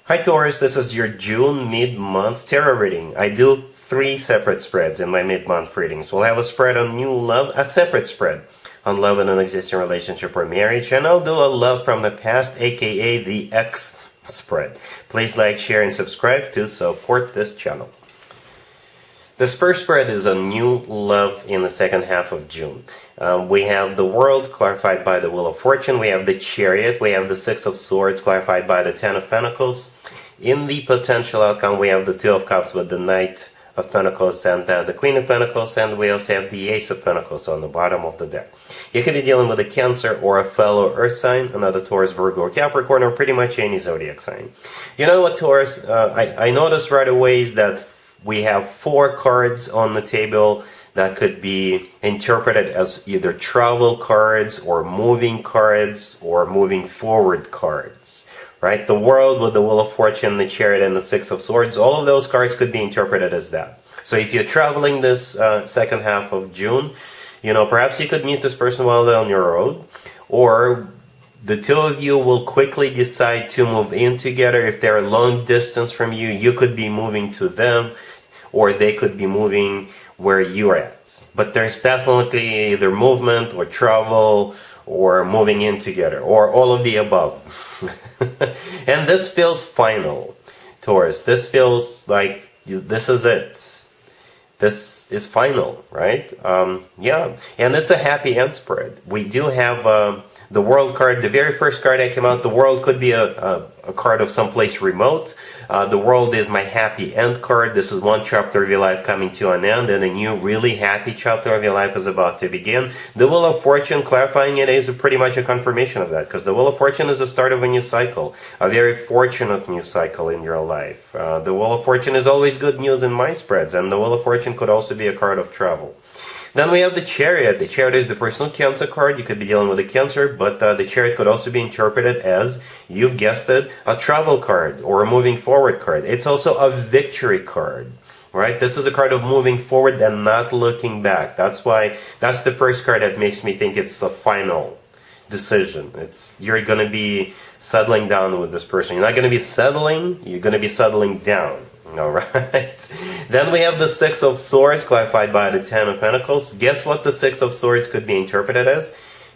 Hi Taurus, this is your June mid-month tarot reading. I do 3 separate spreads in my mid-month readings. We'll have a spread on new love, a separate spread on love in an existing relationship or marriage, and I'll do a love from the past, aka the X spread. Please like, share, and subscribe to support this channel. This first spread is on new love in the second half of June. We have the World clarified by the Wheel of Fortune. We have the Chariot. We have the Six of Swords clarified by the Ten of Pentacles. In the potential outcome, we have the Two of Cups with the Knight of Pentacles and the Queen of Pentacles, and we also have the Ace of Pentacles on the bottom of the deck. You could be dealing with a Cancer or a fellow Earth sign, another Taurus, Virgo, or Capricorn, or pretty much any zodiac sign. You know what, Taurus? I noticed right away is that we have 4 cards on the table that could be interpreted as either travel cards or moving forward cards, right? The World with the Wheel of Fortune, the Chariot, and the Six of Swords, all of those cards could be interpreted as that. So if you're traveling this second half of June, you know, perhaps you could meet this person while they're on your road, or the two of you will quickly decide to move in together. If they're a long distance from you, you could be moving to them, or they could be moving where you're at. But there's definitely either movement or travel or moving in together, or all of the above. And this feels final, Taurus. This feels like this is it. This is final, right? Yeah, and it's a happy end spread. We do have the World card. The very first card that came out, the World could be a card of someplace remote. The World is my happy end card. This is one chapter of your life coming to an end, and a new really happy chapter of your life is about to begin. The Wheel of Fortune, clarifying it, is pretty much a confirmation of that, because the Wheel of Fortune is the start of a new cycle, a very fortunate new cycle in your life. The Wheel of Fortune is always good news in my spreads, and the Wheel of Fortune could also be a card of travel. Then we have the Chariot. The Chariot is the personal Cancer card. You could be dealing with a Cancer, but the Chariot could also be interpreted as, you've guessed it, a travel card or a moving forward card. It's also a victory card, right? This is a card of moving forward and not looking back. That's the first card that makes me think it's the final decision. You're going to be settling down with this person. You're not going to be settling, you're going to be settling down. All right. Then we have the Six of Swords clarified by the Ten of Pentacles. Guess what the Six of Swords could be interpreted as?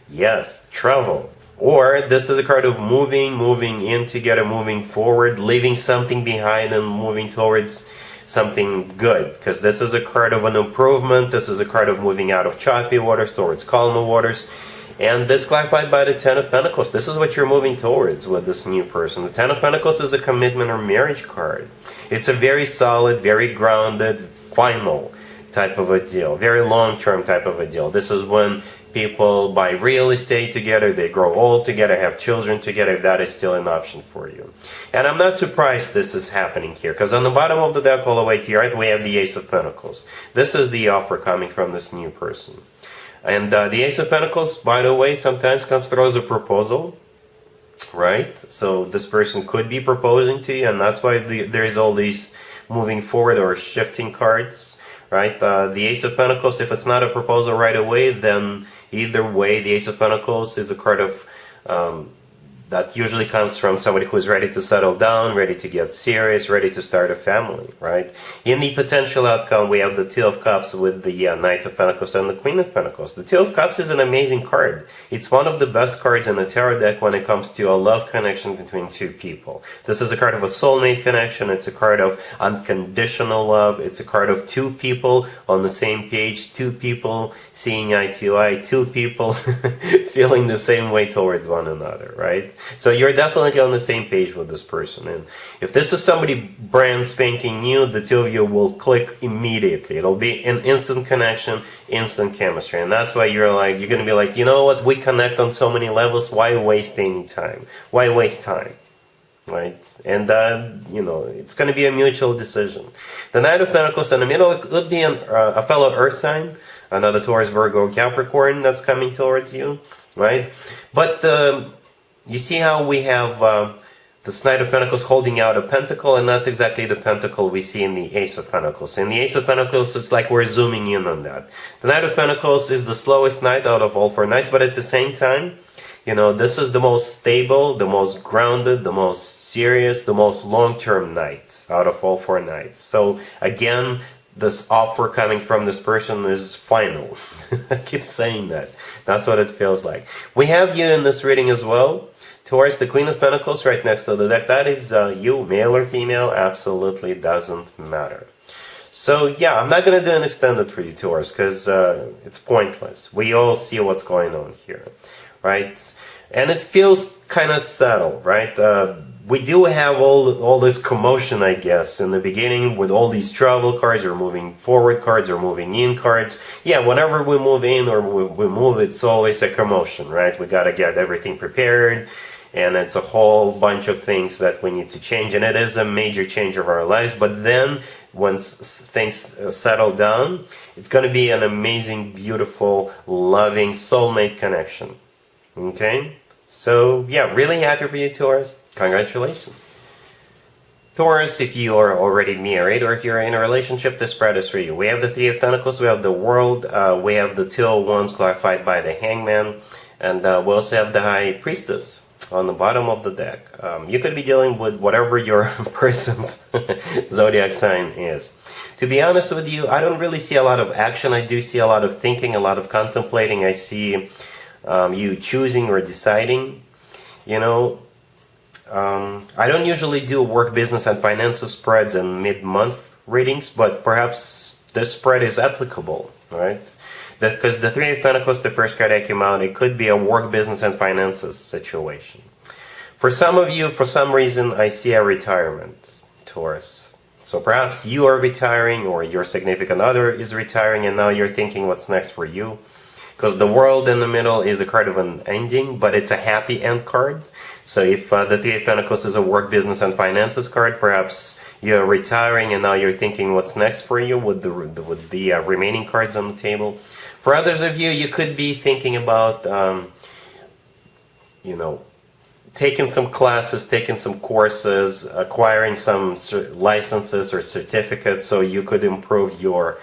Yes, travel. Or this is a card of moving in together, moving forward, leaving something behind and moving towards something good. Because this is a card of an improvement. This is a card of moving out of choppy waters towards calmer waters. And that's clarified by the Ten of Pentacles. This is what you're moving towards with this new person. The Ten of Pentacles is a commitment or marriage card. It's a very solid, very grounded, final type of a deal. Very long-term type of a deal. This is when people buy real estate together, they grow old together, have children together, if that is still an option for you. And I'm not surprised this is happening here, because on the bottom of the deck all the way to your right, we have the Ace of Pentacles. This is the offer coming from this new person. And the Ace of Pentacles, by the way, sometimes comes through as a proposal, right? So this person could be proposing to you, and that's why there's all these moving forward or shifting cards, right? The Ace of Pentacles, if it's not a proposal right away, then either way, the Ace of Pentacles is a card of that usually comes from somebody who's ready to settle down, ready to get serious, ready to start a family, right? In the potential outcome, we have the Two of Cups with the Knight of Pentacles and the Queen of Pentacles. The Two of Cups is an amazing card. It's one of the best cards in the tarot deck when it comes to a love connection between two people. This is a card of a soulmate connection. It's a card of unconditional love. It's a card of two people on the same page, two people seeing eye to eye, two people feeling the same way towards one another, right? So you're definitely on the same page with this person. And if this is somebody brand spanking new, the two of you will click immediately. It'll be an instant connection, instant chemistry. And that's why you're going to be like, you know what, we connect on so many levels, why waste any time? Why waste time? Right? And, you know, it's going to be a mutual decision. The Knight of Pentacles in the middle, it could be a fellow Earth sign, another Taurus, Virgo, Capricorn that's coming towards you, right? But you see how we have the Knight of Pentacles holding out a pentacle, and that's exactly the pentacle we see in the Ace of Pentacles. In the Ace of Pentacles, it's like we're zooming in on that. The Knight of Pentacles is the slowest knight out of all 4 knights, but at the same time, you know, this is the most stable, the most grounded, the most serious, the most long-term night out of all 4 nights. So again, this offer coming from this person is final. I keep saying that. That's what it feels like. We have you in this reading as well. Taurus, the Queen of Pentacles right next to the deck. That is you, male or female, absolutely doesn't matter. So yeah, I'm not going to do an extended for you, Taurus, because it's pointless. We all see what's going on here, right? And it feels kind of settled, right? We do have all this commotion, I guess, in the beginning with all these travel cards or moving forward cards or moving in cards. Yeah, whenever we move in or we move, it's always a commotion, right? We got to get everything prepared, and it's a whole bunch of things that we need to change, and it is a major change of our lives. But then once things settle down, it's going to be an amazing, beautiful, loving soulmate connection. Okay? So yeah, really happy for you, Taurus. Congratulations. Taurus, if you are already married or if you're in a relationship, this spread is for you. We have the Three of Pentacles, we have the World, we have the Two of Wands clarified by the Hangman, and we also have the High Priestess on the bottom of the deck. You could be dealing with whatever your person's zodiac sign is. To be honest with you, I don't really see a lot of action. I do see a lot of thinking, a lot of contemplating. I see you choosing or deciding. You know, I don't usually do work, business, and finances spreads and mid-month readings, but perhaps this spread is applicable, right? Because the Three of Pentacles, the first card that came out, it could be a work, business, and finances situation. For some of you, for some reason, I see a retirement, Taurus. So perhaps you are retiring or your significant other is retiring and now you're thinking what's next for you. Because the World in the middle is a card of an ending, but it's a happy end card. So if the Three of Pentacles is a work, business, and finances card, perhaps you're retiring and now you're thinking what's next for you with the remaining cards on the table. For others of you, you could be thinking about, you know, taking some classes, taking some courses, acquiring some licenses or certificates so you could improve your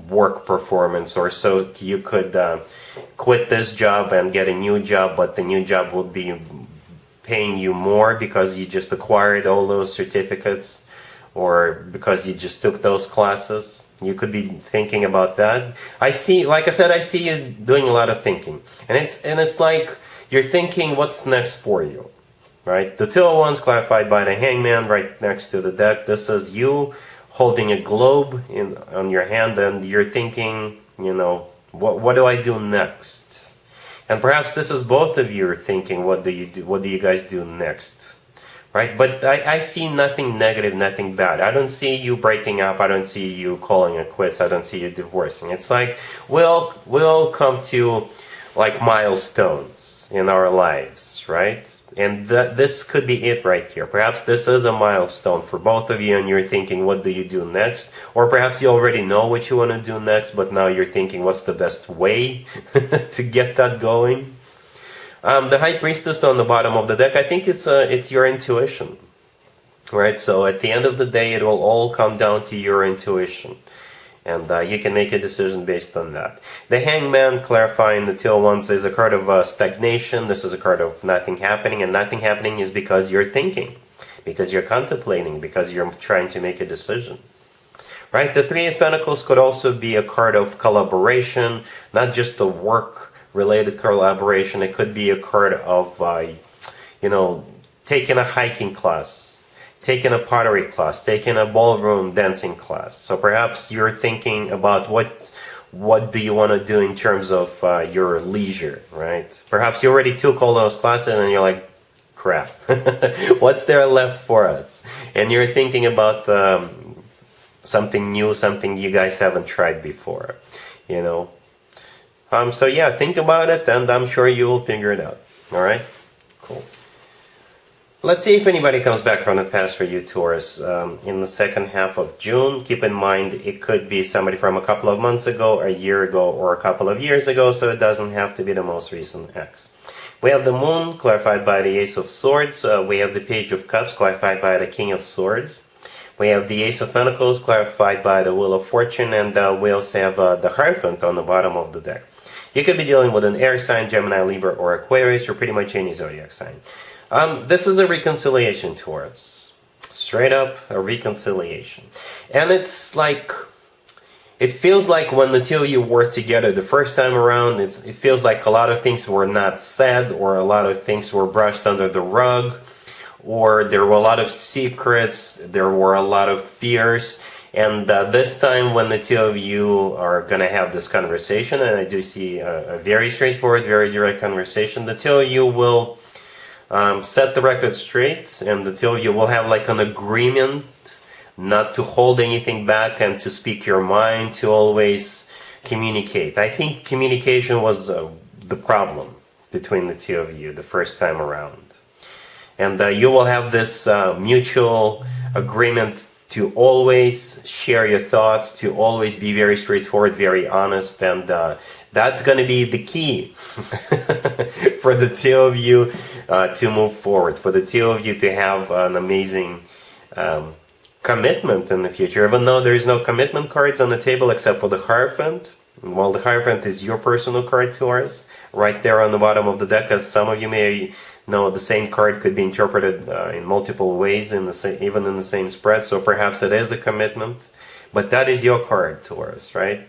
work performance, or so you could quit this job and get a new job, but the new job will be paying you more because you just acquired all those certificates or because you just took those classes. You could be thinking about that. I see, like I said, I see you doing a lot of thinking, and it's like you're thinking what's next for you, right? The Two of Wands clarified by the Hangman right next to the deck. This is you holding a globe on your hand, and you're thinking, you know, what do I do next? And perhaps this is both of you are thinking, what do you guys do next? Right? But I see nothing negative, nothing bad. I don't see you breaking up. I don't see you calling it quits. I don't see you divorcing. It's like we'll come to like milestones in our lives, right? And this could be it right here. Perhaps this is a milestone for both of you and you're thinking, what do you do next? Or perhaps you already know what you want to do next, but now you're thinking, what's the best way to get that going? The High Priestess on the bottom of the deck, I think it's your intuition, right? So at the end of the day, it will all come down to your intuition. And you can make a decision based on that. The Hangman, clarifying the Two of Wands, is a card of stagnation. This is a card of nothing happening, and nothing happening is because you're thinking, because you're contemplating, because you're trying to make a decision. Right? The Three of Pentacles could also be a card of collaboration, not just a work-related collaboration. It could be a card of, you know, taking a hiking class, taking a pottery class, taking a ballroom dancing class. So perhaps you're thinking about what do you want to do in terms of your leisure, right? Perhaps you already took all those classes and you're like, crap, what's there left for us? And you're thinking about something new, something you guys haven't tried before, you know? So yeah, think about it and I'm sure you will figure it out. All right? Cool. Let's see if anybody comes back from the past for you, Taurus, in the second half of June. Keep in mind, it could be somebody from a couple of months ago, a year ago, or a couple of years ago, so it doesn't have to be the most recent ex. We have the Moon, clarified by the Ace of Swords. We have the Page of Cups, clarified by the King of Swords. We have the Ace of Pentacles, clarified by the Wheel of Fortune, and we also have the Hierophant on the bottom of the deck. You could be dealing with an air sign, Gemini, Libra, or Aquarius, or pretty much any zodiac sign. This is a reconciliation, Taurus. Straight up a reconciliation. And it's like, it feels like when the two of you work together the first time around, it feels like a lot of things were not said, or a lot of things were brushed under the rug, or there were a lot of secrets, there were a lot of fears. And this time when the two of you are going to have this conversation, and I do see a very straightforward, very direct conversation, the two of you will set the record straight, and the two of you will have like an agreement not to hold anything back and to speak your mind, to always communicate. I think communication was the problem between the two of you the first time around. And you will have this mutual agreement to always share your thoughts, to always be very straightforward, very honest, and that's going to be the key for the two of you to move forward, for the two of you to have an amazing commitment in the future. Even though there's no commitment cards on the table except for the Hierophant. Well, the Hierophant is your personal card, Taurus, right there on the bottom of the deck. As some of you may know, the same card could be interpreted in multiple ways, even in the same spread, so perhaps it is a commitment. But that is your card, Taurus, right?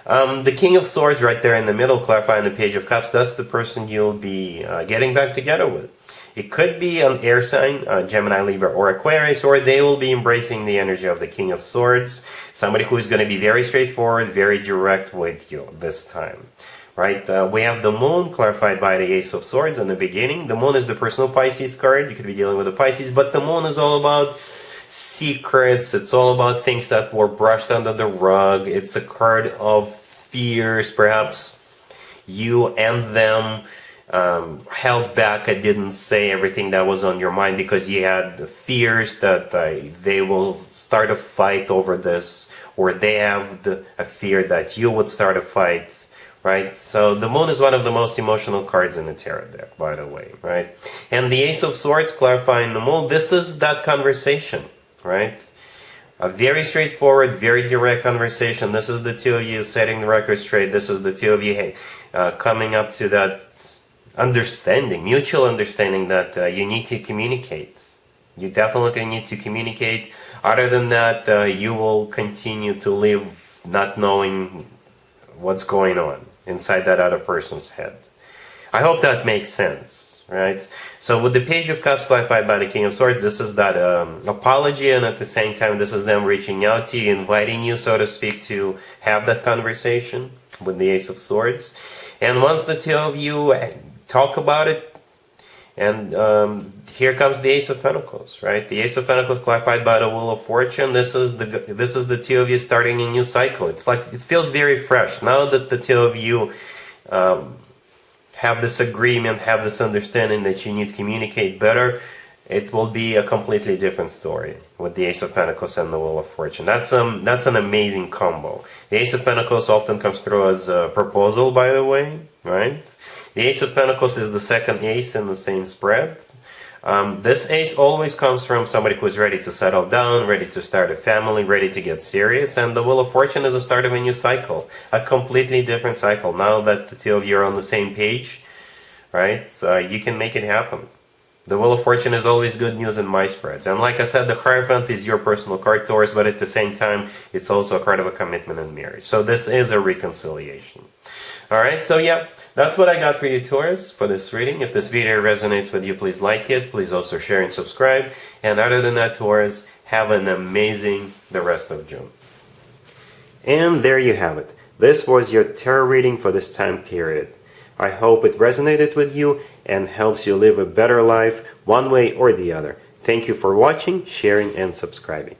The King of Swords right there in the middle, clarifying the Page of Cups, that's the person you'll be getting back together with. It could be an air sign, Gemini, Libra, or Aquarius, or they will be embracing the energy of the King of Swords, somebody who is going to be very straightforward, very direct with you this time. Right? We have the Moon, clarified by the Ace of Swords in the beginning. The Moon is the personal Pisces card. You could be dealing with a Pisces, but the Moon is all about secrets. It's all about things that were brushed under the rug. It's a card of fears. Perhaps you and them held back and didn't say everything that was on your mind because you had the fears that they will start a fight over this, or they have a fear that you would start a fight, right? So the Moon is one of the most emotional cards in the tarot deck, by the way, right? And the Ace of Swords, clarifying the Moon, this is that conversation, right? A very straightforward, very direct conversation. This is the two of you setting the record straight. This is the two of you coming up to that understanding, mutual understanding that you need to communicate. You definitely need to communicate. Other than that, you will continue to live not knowing what's going on inside that other person's head. I hope that makes sense, right? So with the Page of Cups clarified by the King of Swords, this is that apology, and at the same time this is them reaching out to you, inviting you, so to speak, to have that conversation with the Ace of Swords. And once the two of you talk about it, and here comes the Ace of Pentacles, right? The Ace of Pentacles clarified by the Wheel of Fortune. This is the two of you starting a new cycle. It's like, it feels very fresh now that the two of you have this agreement, have this understanding that you need to communicate better. It will be a completely different story with the Ace of Pentacles and the Wheel of Fortune. That's an amazing combo. The Ace of Pentacles often comes through as a proposal, by the way, right? The Ace of Pentacles is the second ace in the same spread. This ace always comes from somebody who is ready to settle down, ready to start a family, ready to get serious. And the Wheel of Fortune is the start of a new cycle, a completely different cycle. Now that the two of you are on the same page, right, you can make it happen. The Wheel of Fortune is always good news in my spreads. And like I said, the Hierophant is your personal card, Taurus, but at the same time, it's also a card of a commitment and marriage. So this is a reconciliation. Alright, so yeah, that's what I got for you, Taurus, for this reading. If this video resonates with you, please like it. Please also share and subscribe. And other than that, Taurus, have an amazing the rest of June. And there you have it. This was your tarot reading for this time period. I hope it resonated with you and helps you live a better life one way or the other. Thank you for watching, sharing, and subscribing.